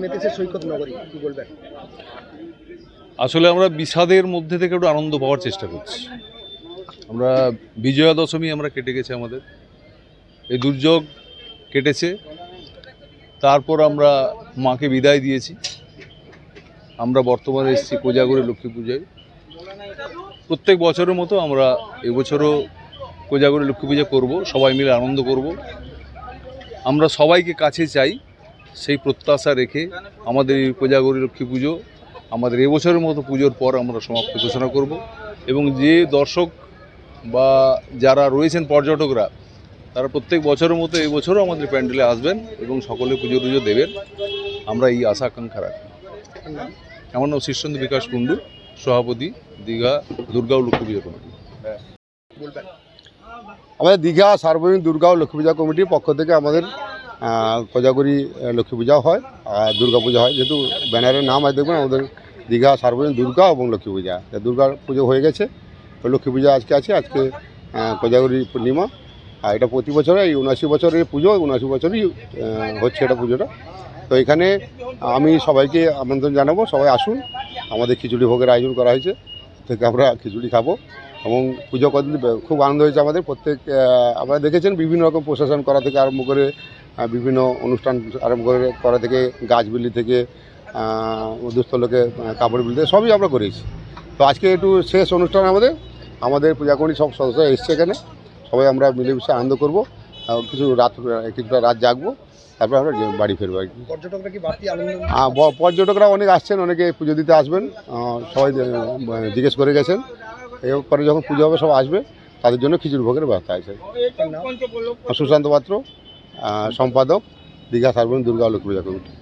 মেতেছে সৈকত নগরী, কি বলবেন? আসলে আমরা বিষাদের মধ্যে থেকে একটু আনন্দ পাওয়ার চেষ্টা করছি। আমরা বিজয়া দশমী আমরা কেটে গেছে, আমাদের এই দুর্যোগ কেটেছে, তারপর আমরা মাকে বিদায় দিয়েছি। আমরা বর্তমানে এসেছি কোজাগরী লক্ষ্মী পূজায়। প্রত্যেক বছরের মতো আমরা এবছরও কোজাগরী লক্ষ্মী পূজা করব, সবাই মিলে আনন্দ করব। আমরা সবাইকে কাছে চাই, সেই প্রত্যাশা রেখে আমাদের এই কোজাগরী লক্ষ্মী পুজো আমাদের এবছরের মতো পুজোর পর আমরা সমাপ্তি ঘোষণা করব। এবং যে দর্শক বা যারা রয়েছেন পর্যটকরা, তারা প্রত্যেক বছরের মতো এবছরও আমাদের প্যান্ডেলে আসবেন এবং সকলে পুজো টুজো দেবেন, আমরা এই আশা আকাঙ্ক্ষা রাখি। আমার নাম শীর্ষেন্দু বিকাশ কুণ্ডু, সভাপতি দীঘা দুর্গা ও লক্ষ্মী পুজো কমিটি। বলবেন? আমাদের দীঘা সার্বজনীন দুর্গা ও লক্ষ্মী পূজা কমিটির পক্ষ থেকে আমাদের কোজাগরী লক্ষ্মী পূজা হয় আর দুর্গা পূজা হয়। যেহেতু ব্যানারের নাম আছে দেখবেন আমাদের দীঘা সার্বজনীন দুর্গা এবং লক্ষ্মী পূজা। দুর্গা পুজো হয়ে গেছে, লক্ষ্মী পূজা আজকে আছে। আজকে কোজাগরী পূর্ণিমা, আর এটা প্রতি বছরে এই 79 বছরের পুজো, 79 বছরই হচ্ছে এটা পুজোটা। তো এখানে আমি সবাইকে আমন্ত্রণ জানাবো, সবাই আসুন। আমাদের খিচুড়ি ভোগের আয়োজন করা হয়েছে, থেকে আমরা খিচুড়ি খাবো এবং পুজো করতে খুব আনন্দ হয়েছে আমাদের। প্রত্যেক আপনারা দেখেছেন বিভিন্ন রকম প্রশাসন করা থেকে আরম্ভ করে বিভিন্ন অনুষ্ঠান আরম্ভ করা থেকে গাছ বিলি থেকে দুস্থলোকে কাপড় বিলি থেকে সবই আমরা করেছি। তো আজকে একটু শেষ অনুষ্ঠান আমাদের পূজা কমিটির সব সদস্য এসছে এখানে। সবাই আমরা মিলেমিশে আনন্দ করবো, কিছুটা রাত জাগবো, তারপর আমরা বাড়ি ফিরবো আর কি। পর্যটকরা কি বাড়তি আনন্দ? পর্যটকরা অনেক আসছেন, অনেকে পুজো দিতে আসবেন, সবাই জিজ্ঞেস করে গেছেন। এরপরে যখন পুজো হবে সব আসবে, তাদের জন্য খিচুড়ি ভোগের ব্যবস্থা আছে। সুশান্ত পাত্র, সম্পাদক, দীঘা সার্বজনীন দুর্গা লক্ষ্মী পূজা কমিটি।